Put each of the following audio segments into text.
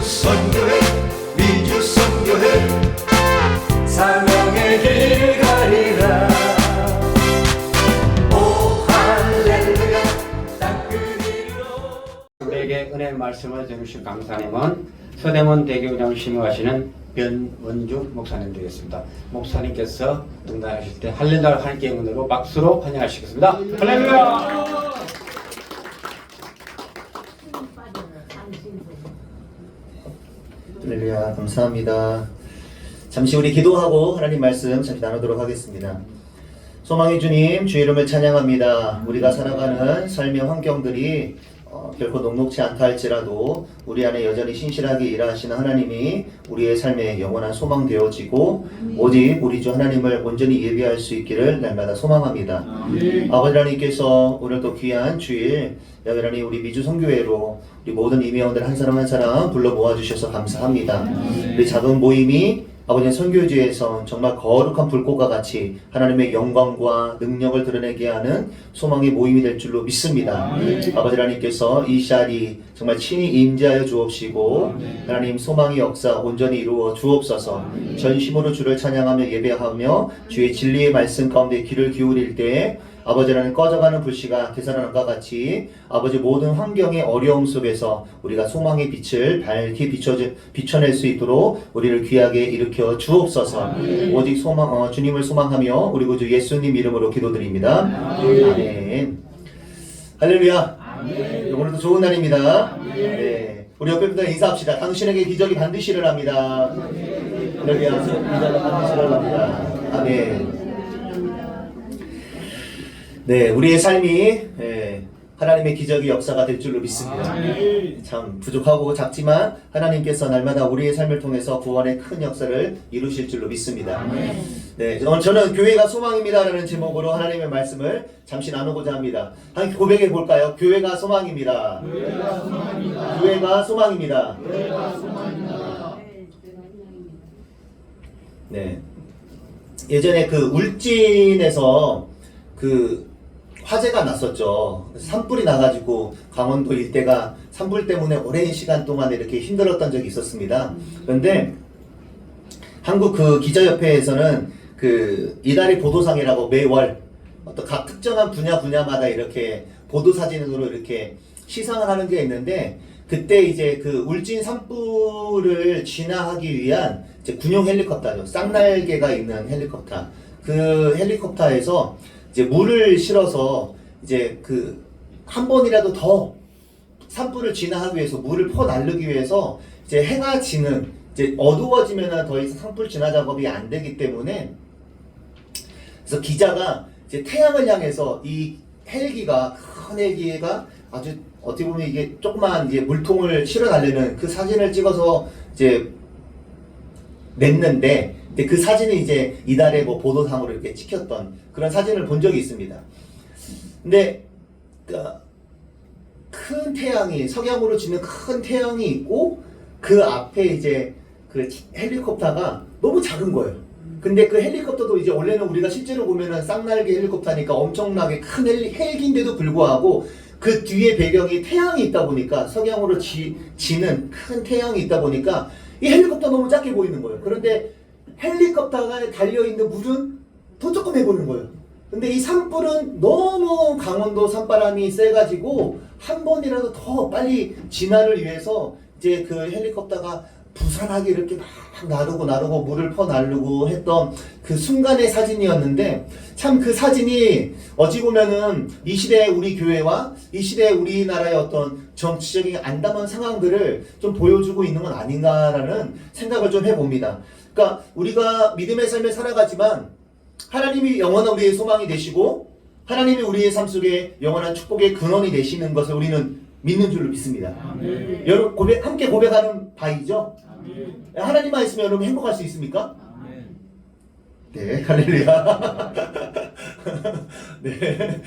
선교회 미주 선교회 사명의 길 가리라. 오 할렐루야 땅끝이로. 우리에게 은혜 말씀을 전해주신 강사님은 서대문 대교장 심의하시는 변원주 목사님 되겠습니다. 목사님께서 등단하실 때 할렐루야 함께 문으로 박수로 환영하시겠습니다. 할렐루야. 할렐루야, 감사합니다. 잠시 우리 기도하고 하나님 말씀 잠시 나누도록 하겠습니다. 소망의 주님, 주 이름을 찬양합니다. 우리가 살아가는 삶의 환경들이 결코 녹록지 않다 할지라도 우리 안에 여전히 신실하게 일하시는 하나님이 우리의 삶에 영원한 소망 되어지고 오직 우리 주 하나님을 온전히 예배할 수 있기를 날마다 소망합니다. 아버지 하나님께서 오늘도 귀한 주일 여전히 우리 미주 선교회로 우리 모든 임의원들 한 사람 한 사람 불러 모아주셔서 감사합니다. 우리 작은 모임이 아버지 선교지에서 정말 거룩한 불꽃과 같이 하나님의 영광과 능력을 드러내게 하는 소망의 모임이 될 줄로 믿습니다. 아버지 하나님께서 이 자리 정말 친히 임재하여 주옵시고 하나님 소망의 역사 온전히 이루어 주옵소서. 전심으로 주를 찬양하며 예배하며 주의 진리의 말씀 가운데 귀를 기울일 때 아버지 하나님 꺼져가는 불씨가 되살아난과 같이 아버지 모든 환경의 어려움 속에서 우리가 소망의 빛을 밝게 비춰낼 수 있도록 우리를 귀하게 일으켜 주옵소서. 오직 주님을 소망하며 우리 구주 예수님 이름으로 기도드립니다. 아멘. 할렐루야. 오늘도 좋은 날입니다. 네. 우리 옆에 분들 인사합시다. 당신에게 기적이 반드시 일어납니다. 할렐루야. 기적이 반드시 일어납니다. 아멘. 네, 우리의 삶이 하나님의 기적의 역사가 될 줄로 믿습니다. 참 부족하고 작지만 하나님께서 날마다 우리의 삶을 통해서 구원의 큰 역사를 이루실 줄로 믿습니다. 네, 저는 교회가 소망입니다 라는 제목으로 하나님의 말씀을 잠시 나누고자 합니다. 함께 고백해 볼까요? 교회가 소망입니다. 교회가 소망입니다. 교회가 소망입니다. 교회가 소망입니다. 네, 예전에 그 울진에서 화재가 났었죠. 산불이 나가지고 강원도 일대가 산불 때문에 오랜 시간 동안 이렇게 힘들었던 적이 있었습니다. 그런데 한국 기자협회에서는 이달의 보도상이라고 매월 어떤 각 특정한 분야마다 이렇게 보도사진으로 이렇게 시상을 하는 게 있는데, 그때 이제 울진 산불을 진화하기 위한 이제 군용 헬리콥터죠. 쌍날개가 있는 헬리콥터. 그 헬리콥터에서 이제 물을 실어서 이제 한 번이라도 더 산불을 진화하기 위해서 물을 퍼 나르기 위해서 이제 해가 지는 이제 어두워지면은 더 이상 산불 진화 작업이 안 되기 때문에, 그래서 기자가 이제 태양을 향해서 이 큰 헬기가 아주 어떻게 보면 이게 조그만 이제 물통을 실어 달리는 그 사진을 찍어서 이제 냈는데, 근데 그 사진이 이제 이달의 보도상으로 이렇게 찍혔던 그런 사진을 본 적이 있습니다. 근데 큰 태양이 석양으로 지는 큰 태양이 있고 그 앞에 이제 헬리콥터가 너무 작은 거예요. 근데 그 헬리콥터도 이제 원래는 우리가 실제로 보면은 쌍날개 헬리콥터니까 엄청나게 큰 헬기인데도 불구하고 그 뒤에 배경이 태양이 있다 보니까 석양으로 지는 큰 태양이 있다 보니까 이 헬리콥터 너무 작게 보이는 거예요. 그런데 헬리콥터가 달려있는 물은 더 조그매 보이는 거예요. 근데 이 산불은 너무 강원도 산바람이 세가지고 한 번이라도 더 빨리 진화를 위해서 이제 그 헬리콥터가 부산하게 이렇게 막 나르고 물을 퍼 나르고 했던 그 순간의 사진이었는데, 참 그 사진이 어찌 보면은 이 시대의 우리 교회와 이 시대의 우리나라의 어떤 정치적인 안담한 상황들을 좀 보여주고 있는 건 아닌가라는 생각을 좀 해봅니다. 그러니까 우리가 믿음의 삶을 살아가지만 하나님이 영원한 우리의 소망이 되시고 하나님이 우리의 삶 속에 영원한 축복의 근원이 되시는 것을 우리는 믿는 줄로 믿습니다. 아멘. 여러분 함께 고백하는 바이죠? 아멘. 하나님만 있으면 여러분 행복할 수 있습니까? 아멘. 네, 할렐루야. 네,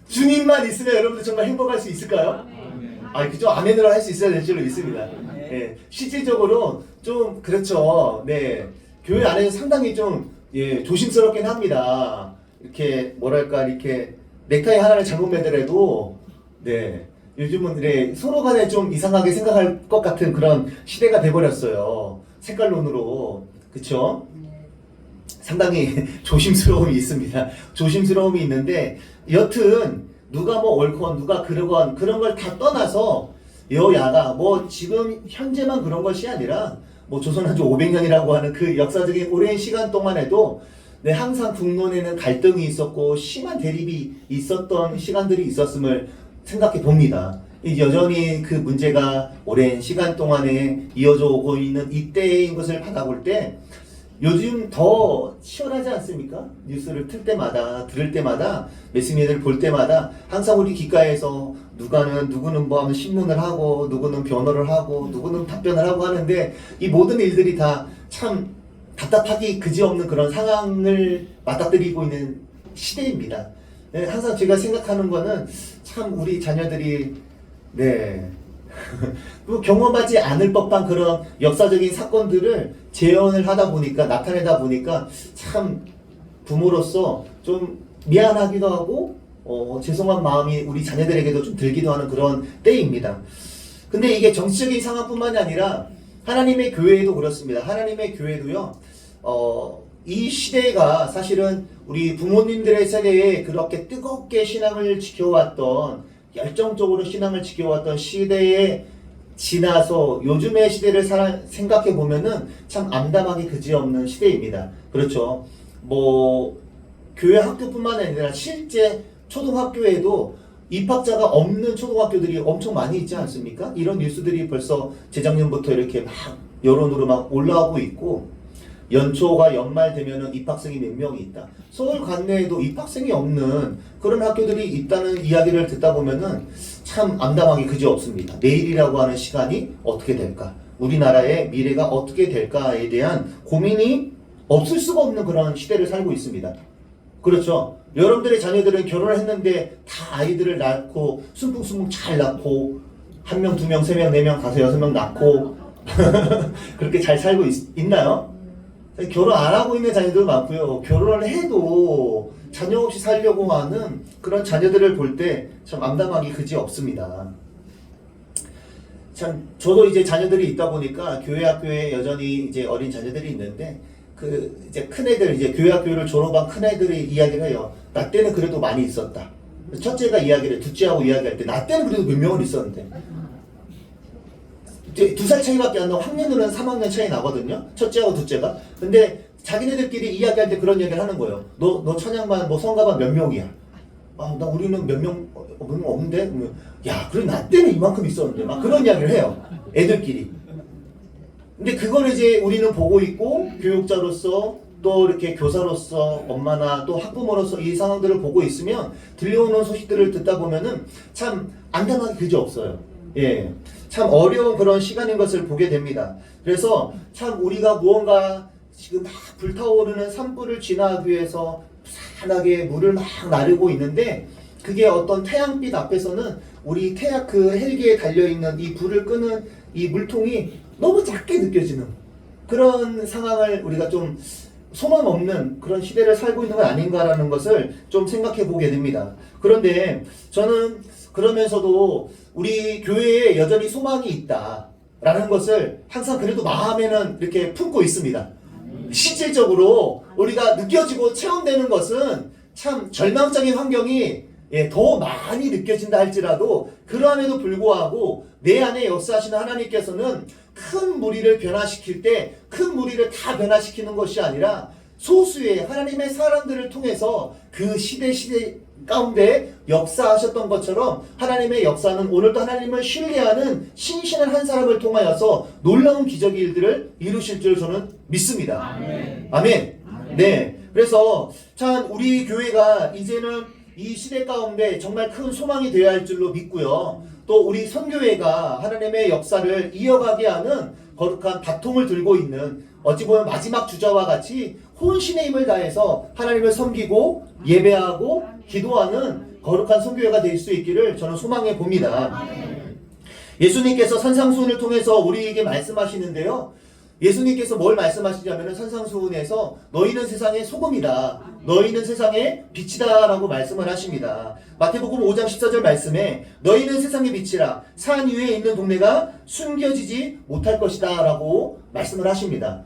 주님만 있으면 여러분들 정말 행복할 수 있을까요? 아멘. 그죠? 아멘으로 할 수 있어야 될 줄로 믿습니다. 네, 실질적으로 좀 그렇죠. 네, 교회 안에서 상당히 좀 조심스럽긴 합니다. 이렇게 뭐랄까 이렇게 넥타이 하나를 잘못 매더라도 요즘은 그래 서로 간에 좀 이상하게 생각할 것 같은 그런 시대가 돼버렸어요. 색깔론으로. 그쵸? 상당히 조심스러움이 있습니다. 조심스러움이 있는데 여튼 누가 뭐 옳건 누가 그르건 그런 걸 다 떠나서 여야가 뭐 지금 현재만 그런 것이 아니라 뭐 조선 한주 500년이라고 하는 그 역사적인 오랜 시간 동안에도 네, 항상 국론에는 갈등이 있었고 심한 대립이 있었던 시간들이 있었음을 생각해 봅니다. 여전히 그 문제가 오랜 시간 동안에 이어져 오고 있는 이때인 것을 바라볼 때 요즘 더 치열하지 않습니까? 뉴스를 틀 때마다 들을 때마다 매스미디어를 볼 때마다 항상 우리 귓가에서 누구는 뭐 하면 신문을 하고 누구는 변호를 하고 누구는 답변을 하고 하는데 이 모든 일들이 다 참 답답하기 그지없는 그런 상황을 맞닥뜨리고 있는 시대입니다. 네, 항상 제가 생각하는 거는 참 우리 자녀들이 네 경험하지 않을 법한 그런 역사적인 사건들을 재현을 하다 보니까 나타내다 보니까 참 부모로서 좀 미안하기도 하고 죄송한 마음이 우리 자녀들에게도 좀 들기도 하는 그런 때입니다. 근데 이게 정치적인 상황뿐만이 아니라 하나님의 교회도 그렇습니다. 하나님의 교회도요. 이 시대가 사실은 우리 부모님들의 세대에 그렇게 뜨겁게 신앙을 지켜왔던 열정적으로 신앙을 지켜왔던 시대에 지나서 요즘의 시대를 생각해 보면은 참 암담하기 그지없는 시대입니다. 그렇죠. 뭐 교회 학교뿐만 아니라 실제 초등학교에도 입학자가 없는 초등학교들이 엄청 많이 있지 않습니까? 이런 뉴스들이 벌써 재작년부터 이렇게 막 여론으로 막 올라오고 있고 연초가 연말 되면은 입학생이 몇 명이 있다. 서울 관내에도 입학생이 없는 그런 학교들이 있다는 이야기를 듣다 보면은 참 암담하기 그지없습니다. 내일이라고 하는 시간이 어떻게 될까? 우리나라의 미래가 어떻게 될까에 대한 고민이 없을 수가 없는 그런 시대를 살고 있습니다. 그렇죠. 여러분들의 자녀들은 결혼을 했는데 다 아이들을 낳고 순풍순풍 잘 낳고 1명, 2명, 3명, 4명, 5, 6명 낳고 그렇게 잘 살고 있나요? 결혼 안 하고 있는 자녀들 많고요. 결혼을 해도 자녀 없이 살려고 하는 그런 자녀들을 볼 때 참 암담하기 그지 없습니다. 참 저도 이제 자녀들이 있다 보니까 교회 학교에 여전히 이제 어린 자녀들이 있는데 그 이제 큰 애들 이제 교회 학교를 졸업한 큰 애들이 이야기를 해요. 나 때는 그래도 많이 있었다. 첫째가 이야기를 둘째하고 이야기할 때 나 때는 그래도 몇 명은 있었는데 이제 2살 차이밖에 안 나고 학년으로는 3학년 차이 나거든요. 첫째하고 둘째가. 근데 자기네들끼리 이야기할 때 그런 얘기를 하는 거예요. 너 찬양반 뭐 성가반 몇 명이야? 아, 나 우리는 몇 명 없는데? 야, 그래 나 때는 이만큼 있었는데 막 그런 이야기를 해요. 애들끼리. 근데 그걸 이제 우리는 보고 있고 교육자로서 또 이렇게 교사로서 엄마나 또 학부모로서 이 상황들을 보고 있으면 들려오는 소식들을 듣다 보면은 참 안담하기 그지 없어요. 예, 참 어려운 그런 시간인 것을 보게 됩니다. 그래서 참 우리가 무언가 지금 막 불타오르는 산불을 진화하기 위해서 부산하게 물을 막 나르고 있는데 그게 어떤 태양빛 앞에서는 우리 태양 그 헬기에 달려있는 이 불을 끄는 이 물통이 너무 작게 느껴지는 그런 상황을 우리가 좀 소망 없는 그런 시대를 살고 있는 건 아닌가라는 것을 좀 생각해 보게 됩니다. 그런데 저는 그러면서도 우리 교회에 여전히 소망이 있다라는 것을 항상 그래도 마음에는 이렇게 품고 있습니다. 실질적으로 우리가 느껴지고 체험되는 것은 참 절망적인 환경이 더 많이 느껴진다 할지라도 그러함에도 불구하고 내 안에 역사하시는 하나님께서는 큰 무리를 변화시킬 때 큰 무리를 다 변화시키는 것이 아니라 소수의 하나님의 사람들을 통해서 그 시대 가운데 역사하셨던 것처럼 하나님의 역사는 오늘도 하나님을 신뢰하는 신실한 한 사람을 통하여서 놀라운 기적의 일들을 이루실 줄 저는 믿습니다. 아멘. 아멘. 네. 그래서 참 우리 교회가 이제는 이 시대 가운데 정말 큰 소망이 되어야 할 줄로 믿고요. 또 우리 선교회가 하나님의 역사를 이어가게 하는 거룩한 바통을 들고 있는 어찌 보면 마지막 주자와 같이 혼신의 힘을 다해서 하나님을 섬기고 예배하고 기도하는 거룩한 선교회가 될 수 있기를 저는 소망해 봅니다. 예수님께서 산상수훈을 통해서 우리에게 말씀하시는데요. 예수님께서 뭘 말씀하시냐면 산상수훈에서 너희는 세상의 소금이다. 너희는 세상의 빛이다 라고 말씀을 하십니다. 마태복음 5장 14절 말씀에 너희는 세상의 빛이라 산 위에 있는 동네가 숨겨지지 못할 것이다 라고 말씀을 하십니다.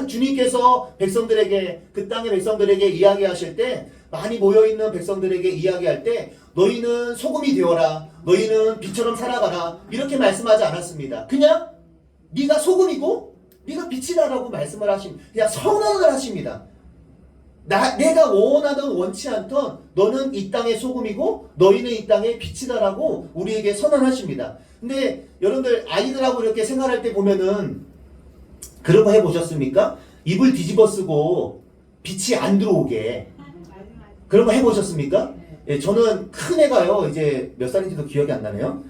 주님께서 백성들에게 그 땅의 백성들에게 이야기하실 때 많이 모여있는 백성들에게 이야기할 때 너희는 소금이 되어라. 너희는 빛처럼 살아가라. 이렇게 말씀하지 않았습니다. 그냥 네가 소금이고 네가 빛이다라고 말씀을 하십니다. 그냥 선언을 하십니다. 내가 원하든 원치 않던 너는 이 땅의 소금이고 너희는 이 땅의 빛이다라고 우리에게 선언하십니다. 근데 여러분들 아이들하고 이렇게 생활할 때 보면은 그런 거 해보셨습니까? 입을 뒤집어 쓰고 빛이 안 들어오게 그런 거 해보셨습니까? 예, 저는 큰 애가요 이제 몇 살인지도 기억이 안 나네요.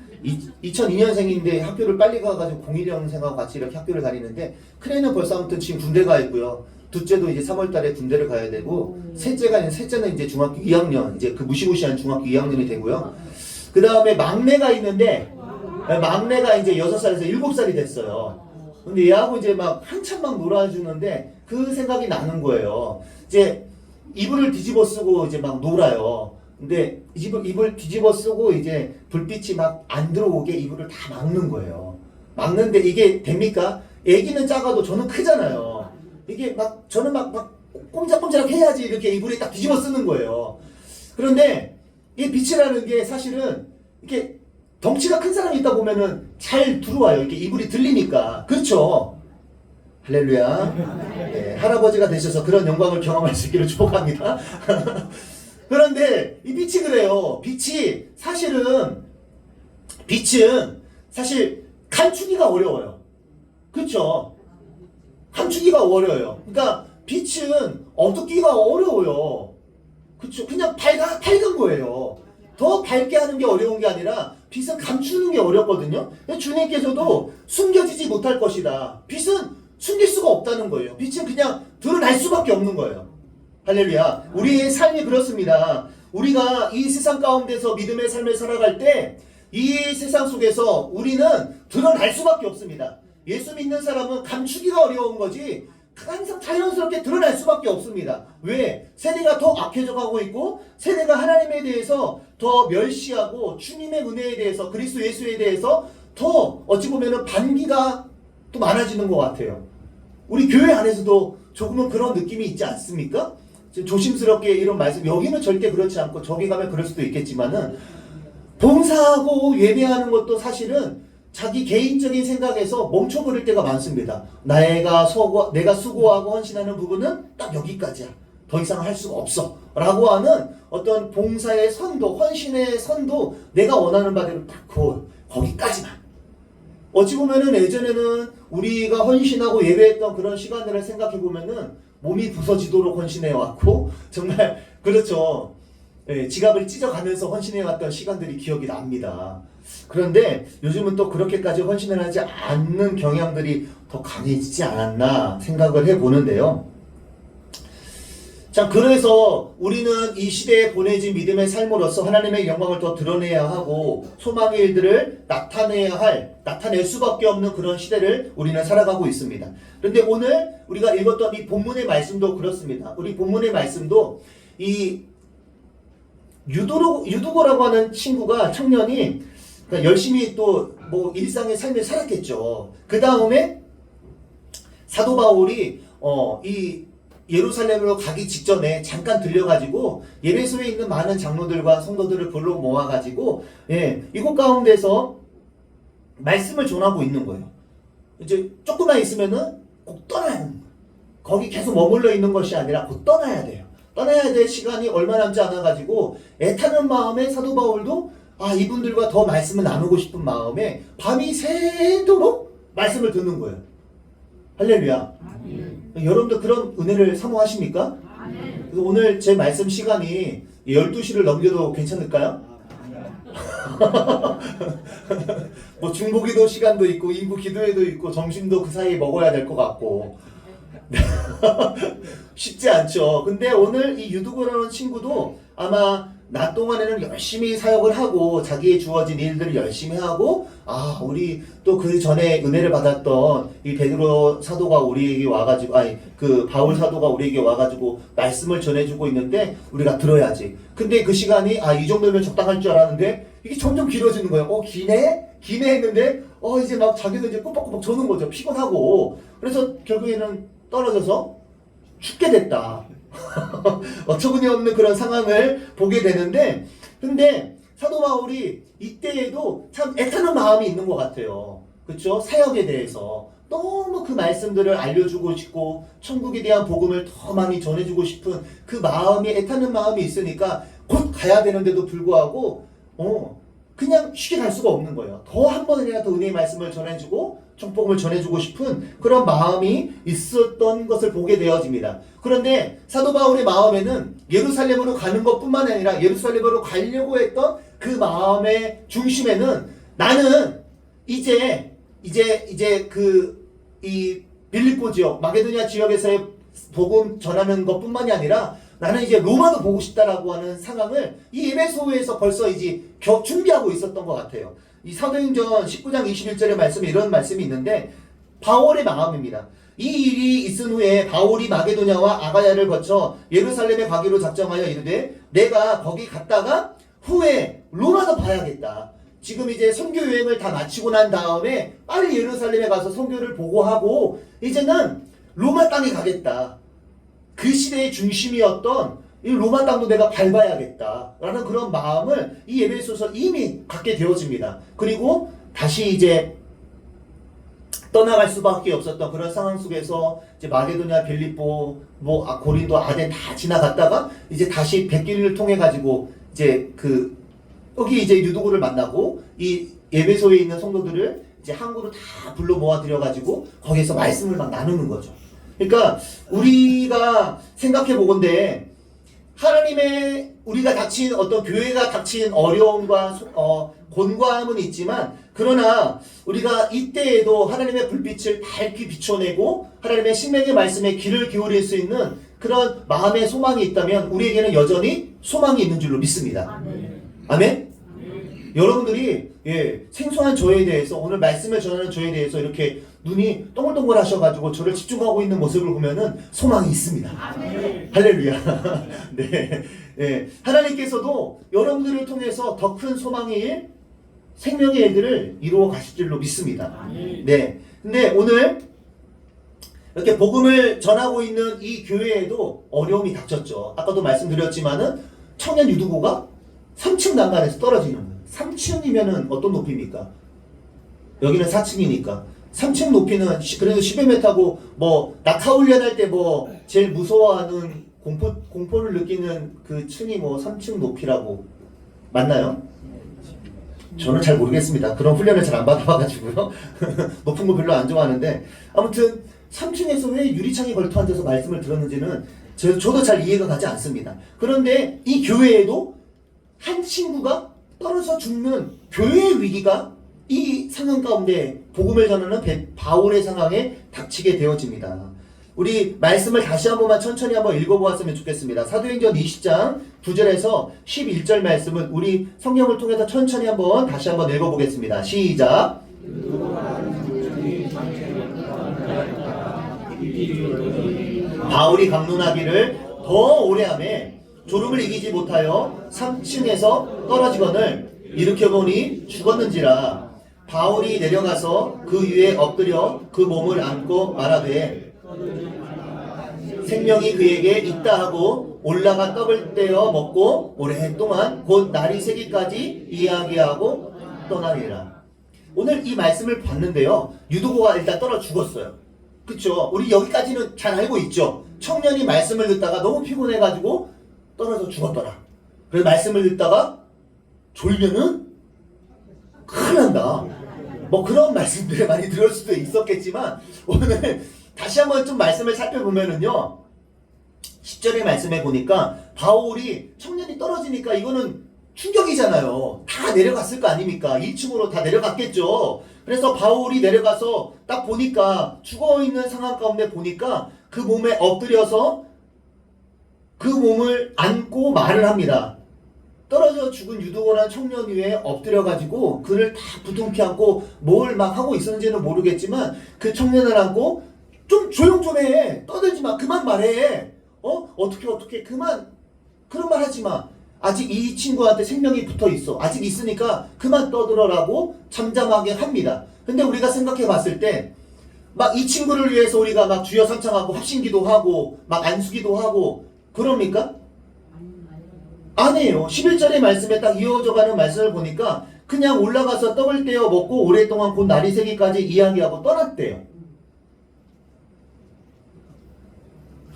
2002년생인데 학교를 빨리 가가지고 01년생하고 같이 이렇게 학교를 다니는데 큰애는 벌써 아무튼 지금 군대 가 있고요. 둘째도 이제 3월달에 군대를 가야 되고 셋째는 이제 중학교 2학년 이제 그 무시무시한 중학교 2학년이 되고요. 그 다음에 막내가 있는데 막내가 이제 6살에서 7살이 됐어요. 근데 얘하고 이제 막 한참 막 놀아주는데 그 생각이 나는 거예요. 이제 이불을 뒤집어 쓰고 이제 막 놀아요. 근데 이불 뒤집어 쓰고 이제 불빛이 막 안 들어오게 이불을 다 막는 거예요. 막는데 이게 됩니까? 애기는 작아도 저는 크잖아요. 이게 막 저는 막 꼼짝꼼짝 해야지 이렇게 이불이 딱 뒤집어 쓰는 거예요. 그런데 이 빛이라는 게 사실은 이렇게 덩치가 큰 사람이 있다 보면은 잘 들어와요. 이렇게 이불이 들리니까. 그렇죠? 할렐루야. 네, 할아버지가 되셔서 그런 영광을 경험할 수 있기를 축복합니다. 그런데 이 빛이 그래요. 빛은 사실 감추기가 어려워요. 그렇죠? 감추기가 어려워요. 그러니까 빛은 어둡기가 어려워요. 그렇죠? 그냥 밝은 거예요. 더 밝게 하는 게 어려운 게 아니라 빛은 감추는 게 어렵거든요. 주님께서도 숨겨지지 못할 것이다. 빛은 숨길 수가 없다는 거예요. 빛은 그냥 드러날 수밖에 없는 거예요. 할렐루야. 우리의 삶이 그렇습니다. 우리가 이 세상 가운데서 믿음의 삶을 살아갈 때 이 세상 속에서 우리는 드러날 수밖에 없습니다. 예수 믿는 사람은 감추기가 어려운 거지 항상 자연스럽게 드러날 수밖에 없습니다. 왜? 세대가 더 악해져 가고 있고 세대가 하나님에 대해서 더 멸시하고 주님의 은혜에 대해서 그리스도 예수에 대해서 더 어찌 보면은 반기가 또 많아지는 것 같아요. 우리 교회 안에서도 조금은 그런 느낌이 있지 않습니까? 조심스럽게 이런 말씀, 여기는 절대 그렇지 않고 저기 가면 그럴 수도 있겠지만은 봉사하고 예배하는 것도 사실은 자기 개인적인 생각에서 멈춰버릴 때가 많습니다. 내가 수고하고 헌신하는 부분은 딱 여기까지야. 더 이상 할 수가 없어. 라고 하는 어떤 봉사의 선도, 헌신의 선도 내가 원하는 바대로 딱 거기까지만. 어찌 보면은 예전에는 우리가 헌신하고 예배했던 그런 시간들을 생각해 보면은 몸이 부서지도록 헌신해왔고 정말 그렇죠. 예, 지갑을 찢어가면서 헌신해왔던 시간들이 기억이 납니다. 그런데 요즘은 또 그렇게까지 헌신을 하지 않는 경향들이 더 강해지지 않았나 생각을 해보는데요. 자, 그래서 우리는 이 시대에 보내진 믿음의 삶으로서 하나님의 영광을 더 드러내야 하고 소망의 일들을 나타낼 수밖에 없는 그런 시대를 우리는 살아가고 있습니다. 그런데 오늘 우리가 읽었던 이 본문의 말씀도 그렇습니다. 우리 본문의 말씀도 이 유두고라고 하는 청년이 그러니까 열심히 또 뭐 일상의 삶을 살았겠죠. 그 다음에 사도 바울이 이 예루살렘으로 가기 직전에 잠깐 들려가지고 예배소에 있는 많은 장로들과 성도들을 불러 모아가지고 이곳 가운데서 말씀을 전하고 있는 거예요. 이제 조금만 있으면은 꼭 떠나야 하는 거예요. 거기 계속 머물러 있는 것이 아니라 곧 떠나야 돼요. 떠나야 될 시간이 얼마 남지 않아가지고 애타는 마음에 사도 바울도 이분들과 더 말씀을 나누고 싶은 마음에 밤이 새도록 말씀을 듣는 거예요. 할렐루야. 여러분도 그런 은혜를 사모하십니까? 그래서 오늘 제 말씀 시간이 12시를 넘겨도 괜찮을까요? 뭐 중보기도 시간도 있고 2부 기도회도 있고 점심도 그 사이에 먹어야 될 것 같고 쉽지 않죠. 근데 오늘 이 유두고라는 친구도 아마 낮 동안에는 열심히 사역을 하고 자기의 주어진 일들을 열심히 하고 우리 또 그 전에 은혜를 받았던 이 베드로 사도가 우리에게 와가지고 그 바울 사도가 우리에게 와가지고 말씀을 전해주고 있는데 우리가 들어야지. 근데 그 시간이 이 정도면 적당할 줄 알았는데 이게 점점 길어지는 거예요. 기네 했는데 이제 막 자기도 이제 꼬박꼬박 조는 거죠. 피곤하고. 그래서 결국에는 떨어져서 죽게 됐다. 어처구니 없는 그런 상황을 보게 되는데, 근데 사도 바울이 이때에도 참 애타는 마음이 있는 것 같아요. 그렇죠? 사역에 대해서 너무 그 말씀들을 알려주고 싶고 천국에 대한 복음을 더 많이 전해주고 싶은 그 마음이, 애타는 마음이 있으니까 곧 가야 되는데도 불구하고 그냥 쉽게 갈 수가 없는 거예요. 더 한 번이라도 더 은혜의 말씀을 전해주고 축복을 전해주고 싶은 그런 마음이 있었던 것을 보게 되어집니다. 그런데 사도 바울의 마음에는 예루살렘으로 가는 것뿐만 아니라 예루살렘으로 가려고 했던 그 마음의 중심에는 나는 이제 이 빌립보 지역, 마게도냐 지역에서의 복음 전하는 것뿐만이 아니라 나는 이제 로마도 보고 싶다라고 하는 상황을 이 에베소에서 벌써 이제 준비하고 있었던 것 같아요. 이 사도행전 19장 21절의 말씀에 이런 말씀이 있는데 바울의 마음입니다. 이 일이 있은 후에 바울이 마게도냐와 아가야를 거쳐 예루살렘에 가기로 작정하여 이르되 내가 거기 갔다가 후에 로마도 봐야겠다. 지금 이제 선교 여행을 다 마치고 난 다음에 빨리 예루살렘에 가서 선교를 보고 하고 이제는 로마 땅에 가겠다. 그 시대의 중심이었던 이 로마 땅도 내가 밟아야겠다라는 그런 마음을 이 에베소서 이미 갖게 되어집니다. 그리고 다시 이제 떠나갈 수밖에 없었던 그런 상황 속에서 이제 마게도냐, 빌립보, 고린도, 아덴 다 지나갔다가 이제 다시 백길을 통해 가지고 이제 여기 이제 유도구를 만나고 이 에베소에 있는 성도들을 이제 항구로 다 불러 모아 들여 가지고 거기에서 말씀을 막 나누는 거죠. 그러니까 우리가 생각해 보건대 하나님의 우리가 닥친 어떤 교회가 닥친 어려움과 곤고함은 있지만 그러나 우리가 이때에도 하나님의 불빛을 밝히 비춰내고 하나님의 생명의 말씀에 귀를 기울일 수 있는 그런 마음의 소망이 있다면 우리에게는 여전히 소망이 있는 줄로 믿습니다. 아멘? 여러분들이 생소한 저에 대해서 오늘 말씀을 전하는 저에 대해서 이렇게 눈이 동글동글 하셔가지고 저를 집중하고 있는 모습을 보면은 소망이 있습니다. 아멘. 할렐루야. 네. 하나님께서도 여러분들을 통해서 더 큰 소망의 생명의 일들을 이루어 가실 줄로 믿습니다. 아멘. 네. 근데 오늘 이렇게 복음을 전하고 있는 이 교회에도 어려움이 닥쳤죠. 아까도 말씀드렸지만은 청년 유두고가 3층 난간에서 떨어지는 거예요. 3층이면은 어떤 높이입니까? 여기는 4층이니까 3층 높이는 그래도 10여 타고 낙하 훈련할 때 제일 무서워하는 공포를 느끼는 그 층이 3층 높이라고 맞나요? 저는 잘 모르겠습니다. 그런 훈련을 잘 안 받아봐가지고요. 높은 거 별로 안 좋아하는데 아무튼 3층에서 왜 유리창에 걸터 앉아서 말씀을 들었는지는 저도 잘 이해가 가지 않습니다. 그런데 이 교회에도 한 친구가 떨어져 죽는 교회의 위기가 이 상황 가운데 복음을 전하는 바울의 상황에 닥치게 되어집니다. 우리 말씀을 다시 한 번만 천천히 한번 읽어보았으면 좋겠습니다. 사도행전 20장 9절에서 11절 말씀은 우리 성경을 통해서 천천히 한번 다시 한번 읽어보겠습니다. 시작. 바울이 강론하기를 더 오래하며 졸음을 이기지 못하여 3층에서 떨어지거늘 일으켜보니 죽었는지라. 바울이 내려가서 그 위에 엎드려 그 몸을 안고 말하되 생명이 그에게 있다 하고 올라가 떡을 떼어 먹고 오랫동안 곧 날이 새기까지 이야기하고 떠나니라. 오늘 이 말씀을 봤는데요. 유도고가 일단 떨어 죽었어요. 그쵸? 우리 여기까지는 잘 알고 있죠. 청년이 말씀을 듣다가 너무 피곤해가지고 떨어져 죽었더라. 그래서 말씀을 듣다가 졸면은 큰일 난다. 그런 말씀들을 많이 들을 수도 있었겠지만 오늘 다시 한번 좀 말씀을 살펴보면은요. 10절의 말씀에 보니까 바울이 청년이 떨어지니까 이거는 충격이잖아요. 다 내려갔을 거 아닙니까? 1층으로 다 내려갔겠죠. 그래서 바울이 내려가서 딱 보니까 죽어있는 상황 가운데 보니까 그 몸에 엎드려서 그 몸을 안고 말을 합니다. 떨어져 죽은 유두고란 청년 위에 엎드려가지고 그를 다 부둥켜 안고 뭘 막 하고 있었는지는 모르겠지만 그 청년을 안고 좀 조용 좀 해. 떠들지 마. 그만 말해. 어떻게 그만 그런 말 하지 마. 아직 이 친구한테 생명이 붙어 있어. 아직 있으니까 그만 떠들어라고 잠잠하게 합니다. 근데 우리가 생각해 봤을 때 막 이 친구를 위해서 우리가 막 주여 삼창하고 합심기도 하고 막 안수기도 하고 그럽니까? 아니에요. 11절의 말씀에 딱 이어져가는 말씀을 보니까 그냥 올라가서 떡을 떼어 먹고 오랫동안 곧 날이 새기까지 이야기하고 떠났대요.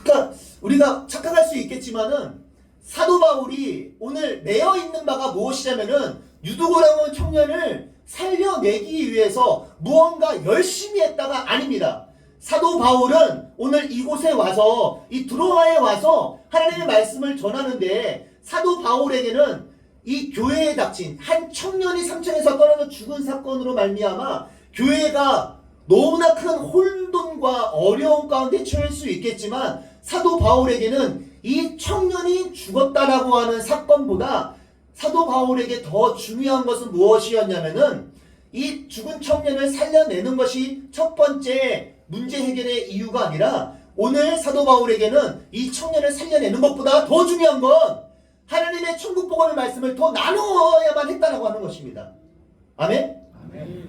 그러니까 우리가 착각할 수 있겠지만은 사도 바울이 오늘 내어 있는 바가 무엇이냐면은 유두고라는 청년을 살려내기 위해서 무언가 열심히 했다가 아닙니다. 사도 바울은 오늘 이곳에 와서 이 드로아에 와서 하나님의 말씀을 전하는데 사도 바울에게는 이 교회에 닥친 한 청년이 상층에서 떨어져 죽은 사건으로 말미암아 교회가 너무나 큰 혼돈과 어려움 가운데 처할 수 있겠지만 사도 바울에게는 이 청년이 죽었다라고 하는 사건보다 사도 바울에게 더 중요한 것은 무엇이었냐면은 이 죽은 청년을 살려내는 것이 첫 번째 문제 해결의 이유가 아니라 오늘 사도 바울에게는 이 청년을 살려내는 것보다 더 중요한 건 하나님의 천국 복음의 말씀을 더 나누어야만 했다라고 하는 것입니다. 아멘?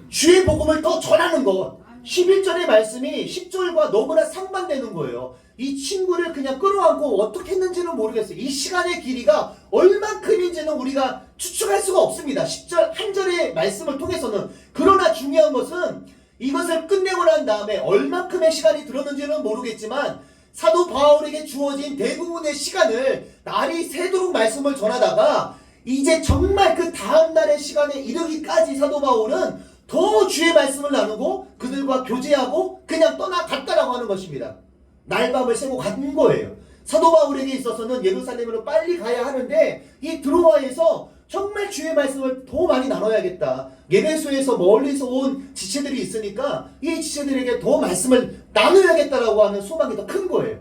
주의 복음을 더 전하는 것. 11절의 말씀이 10절과 너무나 상반되는 거예요. 이 친구를 그냥 끌어안고 어떻게 했는지는 모르겠어요. 이 시간의 길이가 얼만큼인지는 우리가 추측할 수가 없습니다. 10절 한 절의 말씀을 통해서는. 그러나 중요한 것은 이것을 끝내고 난 다음에 얼만큼의 시간이 들었는지는 모르겠지만 사도 바울에게 주어진 대부분의 시간을 날이 새도록 말씀을 전하다가 이제 정말 그 다음날의 시간에 이르기까지 사도 바울은 더 주의 말씀을 나누고 그들과 교제하고 그냥 떠나갔다라고 하는 것입니다. 날밤을 새고 간 거예요. 사도 바울에게 있어서는 예루살렘으로 빨리 가야 하는데 이 드로아에서 정말 주의 말씀을 더 많이 나눠야겠다. 예배소에서 멀리서 온 지체들이 있으니까 이 지체들에게 더 말씀을 나눠야겠다라고 하는 소망이 더 큰 거예요.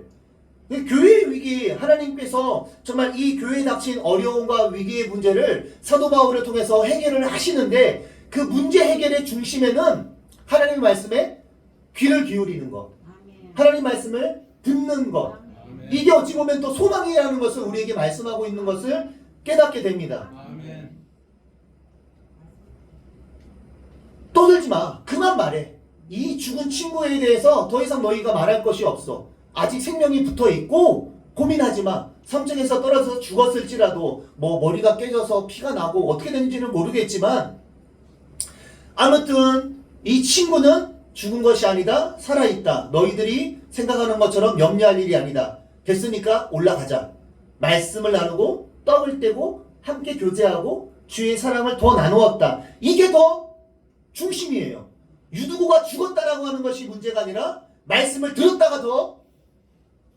교회의 위기, 하나님께서 정말 이 교회에 닥친 어려움과 위기의 문제를 사도 바울을 통해서 해결을 하시는데 그 문제 해결의 중심에는 하나님의 말씀에 귀를 기울이는 것, 하나님 말씀을 듣는 것, 이게 어찌 보면 또 소망이라는 것을 우리에게 말씀하고 있는 것을 깨닫게 됩니다. 떠들지 마. 그만 말해. 이 죽은 친구에 대해서 더 이상 너희가 말할 것이 없어. 아직 생명이 붙어 있고 고민하지 마. 3층에서 떨어져서 죽었을지라도 뭐 머리가 깨져서 피가 나고 어떻게 되는지는 모르겠지만 아무튼 이 친구는 죽은 것이 아니다. 살아있다. 너희들이 생각하는 것처럼 염려할 일이 아니다. 됐으니까 올라가자. 말씀을 나누고 떡을 떼고 함께 교제하고 주의 사랑을 더 나누었다. 이게 더 중심이에요. 유두고가 죽었다라고 하는 것이 문제가 아니라 말씀을 들었다가 더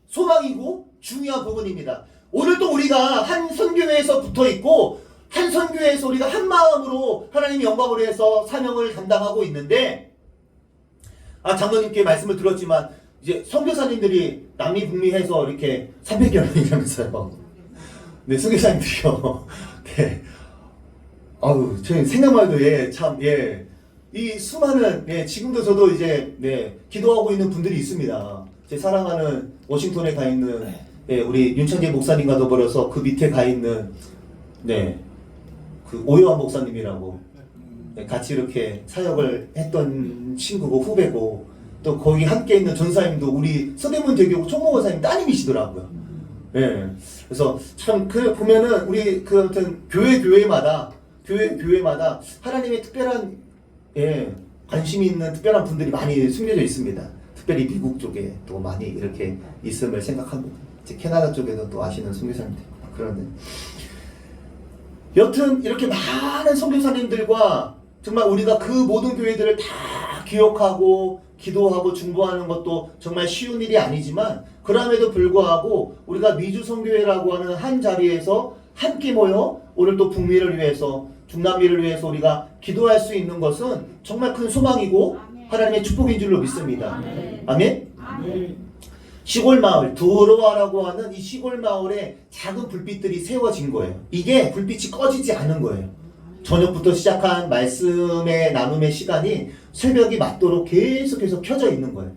소망이고 중요한 부분입니다. 오늘도 우리가 한 선교회에서 붙어있고 한 선교회에서 우리가 한 마음으로 하나님 영광을 위해서 사명을 감당하고 있는데 장로님께 말씀을 들었지만 이제 선교사님들이 남미 북미해서 이렇게 300여 명이라면서요. 네, 선교사님들이요. 네. 아우, 저 생각만 해도 참 이 수많은 지금도 저도 이제 기도하고 있는 분들이 있습니다. 제 사랑하는 워싱턴에 가 있는 우리 윤창재 목사님과 더불어서 그 밑에 가 있는 그 오요한 목사님이라고 같이 이렇게 사역을 했던 친구고 후배고 또 거기 함께 있는 전사님도 우리 서대문 대교 총무원사님 따님이시더라고요. 그래서 참 보면은 우리 그 아무튼 교회마다 하나님의 특별한 관심이 있는 특별한 분들이 많이 숨겨져 있습니다. 특별히 미국 쪽에 또 많이 이렇게 있음을 생각합니다. 이제 캐나다 쪽에도 또 아시는 선교사님들 그런데 여튼 이렇게 많은 선교사님들과 정말 우리가 그 모든 교회들을 다 기억하고 기도하고 중보하는 것도 정말 쉬운 일이 아니지만 그럼에도 불구하고 우리가 미주 선교회라고 하는 한 자리에서 함께 모여 오늘 또 북미를 위해서 중남미를 위해서 우리가 기도할 수 있는 것은 정말 큰 소망이고 하나님의 축복인 줄로 믿습니다. 아멘? 시골 마을 두로아라고 하는 이 시골 마을에 작은 불빛들이 세워진 거예요. 이게 불빛이 꺼지지 않은 거예요. 저녁부터 시작한 말씀의 나눔의 시간이 새벽이 맞도록 계속해서 켜져 있는 거예요.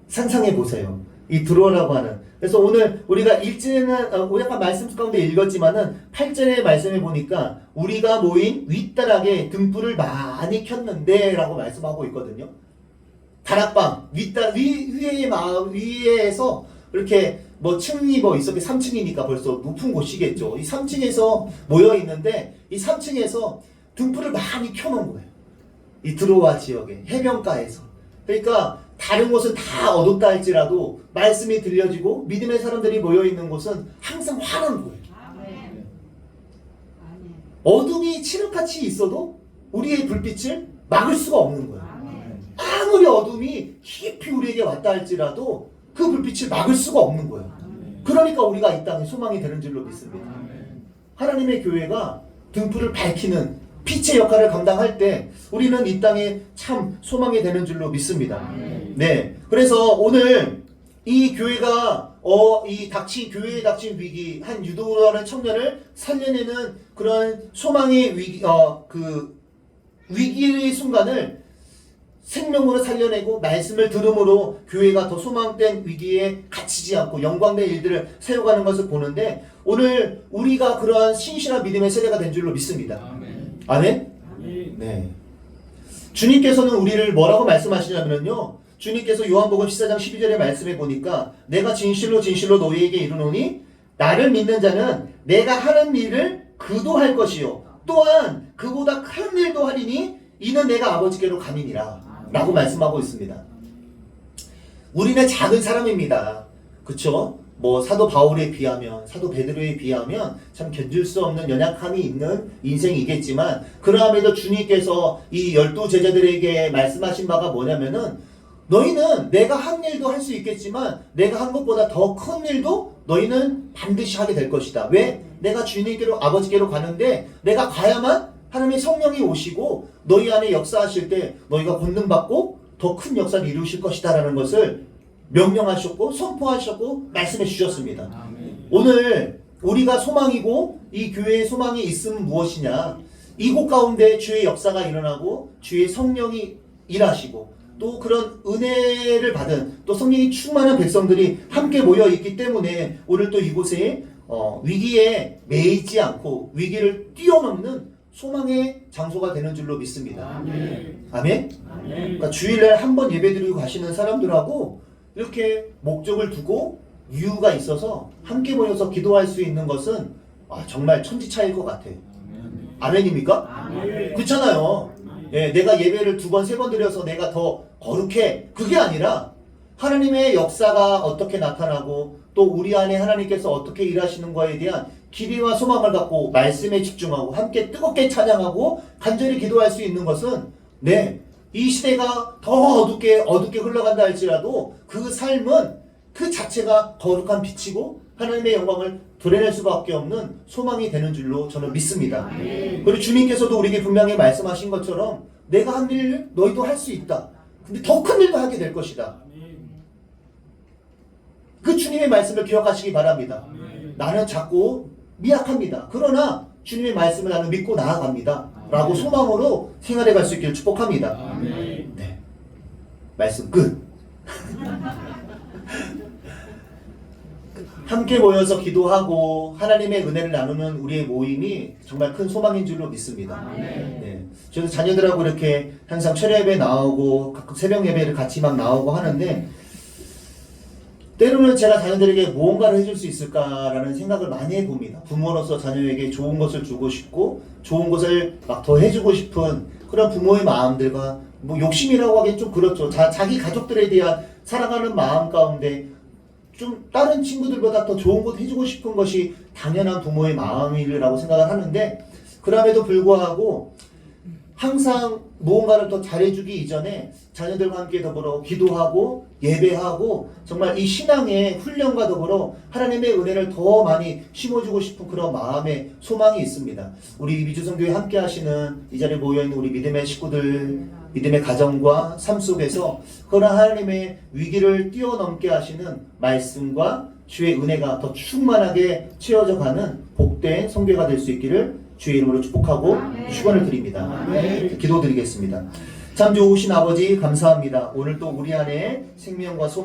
상상해 보세요. 이 두로아라고 하는. 그래서 오늘 우리가 읽지는 약간 말씀 가운데 읽었지만은 8절의 말씀해 보니까 우리가 모인 윗다락에 등불을 많이 켰는데 라고 말씀하고 있거든요. 다락방 위에서 이렇게 뭐 층이 뭐 있었게 3층이니까 벌써 높은 곳이겠죠. 이 3층에서 모여 있는데 이 3층에서 등불을 많이 켜놓은 거예요. 이 드로아 지역에 해변가에서. 그러니까 다른 곳은 다 어둡다 할지라도 말씀이 들려지고 믿음의 사람들이 모여 있는 곳은 항상 환한 거예요. 어둠이 칠흑같이 있어도 우리의 불빛을 막을 수가 없는 거예요. 아무리 어둠이 깊이 우리에게 왔다 할지라도 그 불빛을 막을 수가 없는 거예요. 그러니까 우리가 이 땅에 소망이 되는 줄로 믿습니다. 하나님의 교회가 등불을 밝히는 빛의 역할을 감당할 때 우리는 이 땅에 참 소망이 되는 줄로 믿습니다. 네, 그래서 오늘 이 교회가 교회에 닥친 위기, 한 유도라는 청년을 살려내는 그런 소망의 위기, 위기의 순간을 생명으로 살려내고 말씀을 들음으로 교회가 더 소망된 위기에 갇히지 않고 영광된 일들을 세워가는 것을 보는데 오늘 우리가 그러한 신실한 믿음의 세대가 된 줄로 믿습니다. 아멘? 네. 주님께서는 우리를 뭐라고 말씀하시냐면요. 주님께서 요한복음 14장 12절에 말씀해 보니까 내가 진실로 진실로 너희에게 이르노니 나를 믿는 자는 내가 하는 일을 그도 할 것이요 또한 그보다 큰 일도 하리니 이는 내가 아버지께로 감이니라 라고 말씀하고 있습니다. 우리는 작은 사람입니다. 그쵸? 뭐 사도 바울에 비하면 사도 베드로에 비하면 참 견딜 수 없는 연약함이 있는 인생이겠지만 그러함에도 주님께서 이 12 제자들에게 말씀하신 바가 뭐냐면은 너희는 내가 한 일도 할 수 있겠지만 내가 한 것보다 더 큰 일도 너희는 반드시 하게 될 것이다. 왜? 내가 주님께로 아버지께로 가는데 내가 가야만 하나님의 성령이 오시고 너희 안에 역사하실 때 너희가 권능받고 더 큰 역사를 이루실 것이다 라는 것을 명령하셨고 선포하셨고 말씀해 주셨습니다. 오늘 우리가 소망이고 이 교회의 소망이 있으면 무엇이냐? 이곳 가운데 주의 역사가 일어나고 주의 성령이 일하시고 또 그런 은혜를 받은 또 성령이 충만한 백성들이 함께 모여 있기 때문에 오늘 또 이곳에 위기에 매이지 않고 위기를 뛰어넘는 소망의 장소가 되는 줄로 믿습니다. 아멘. 아멘? 그러니까 주일날 한 번 예배드리고 가시는 사람들하고 이렇게 목적을 두고 이유가 있어서 함께 모여서 기도할 수 있는 것은 정말 천지차이일 것 같아요. 아멘입니까? 아멘. 그렇잖아요. 예, 내가 예배를 2번, 3번 드려서 내가 더 거룩해. 그게 아니라 하나님의 역사가 어떻게 나타나고 또 우리 안에 하나님께서 어떻게 일하시는 거에 대한 기대와 소망을 갖고 말씀에 집중하고 함께 뜨겁게 찬양하고 간절히 기도할 수 있는 것은 이 시대가 더 어둡게 흘러간다 할지라도 그 삶은 그 자체가 거룩한 빛이고 하나님의 영광을 드러낼 수밖에 없는 소망이 되는 줄로 저는 믿습니다. 그리고 주님께서도 우리에게 분명히 말씀하신 것처럼 내가 한 일을 너희도 할 수 있다. 근데 더 큰 일도 하게 될 것이다. 그 주님의 말씀을 기억하시기 바랍니다. 나는 작고 미약합니다. 그러나 주님의 말씀을 나는 믿고 나아갑니다. 라고 소망으로 생활해 갈 수 있기를 축복합니다. 네. 말씀 끝. 함께 모여서 기도하고 하나님의 은혜를 나누는 우리의 모임이 정말 큰 소망인 줄로 믿습니다. 네. 저도 자녀들하고 이렇게 항상 철야 예배 나오고 가끔 새벽 예배를 같이 막 나오고 하는데 때로는 제가 자녀들에게 무언가를 해줄 수 있을까라는 생각을 많이 해봅니다. 부모로서 자녀에게 좋은 것을 주고 싶고 좋은 것을 막 더 해주고 싶은 그런 부모의 마음들과 뭐 욕심이라고 하기엔 좀 그렇죠. 자기 가족들에 대한 사랑하는 마음 가운데 좀 다른 친구들보다 더 좋은 것 해주고 싶은 것이 당연한 부모의 마음이라고 생각을 하는데 그럼에도 불구하고 항상 무언가를 더 잘해주기 이전에 자녀들과 함께 더불어 기도하고 예배하고 정말 이 신앙의 훈련과 더불어 하나님의 은혜를 더 많이 심어주고 싶은 그런 마음의 소망이 있습니다. 우리 미주성교회 함께 하시는 이 자리에 모여있는 우리 믿음의 식구들 믿음의 가정과 삶 속에서 그러나 하나님의 위기를 뛰어넘게 하시는 말씀과 주의 은혜가 더 충만하게 채워져 가는 복된 성교가 될 수 있기를 주의 이름으로 축복하고 축원을 드립니다. 기도드리겠습니다. 참 좋으신 아버지 감사합니다. 오늘 또 우리 안에 생명과 소망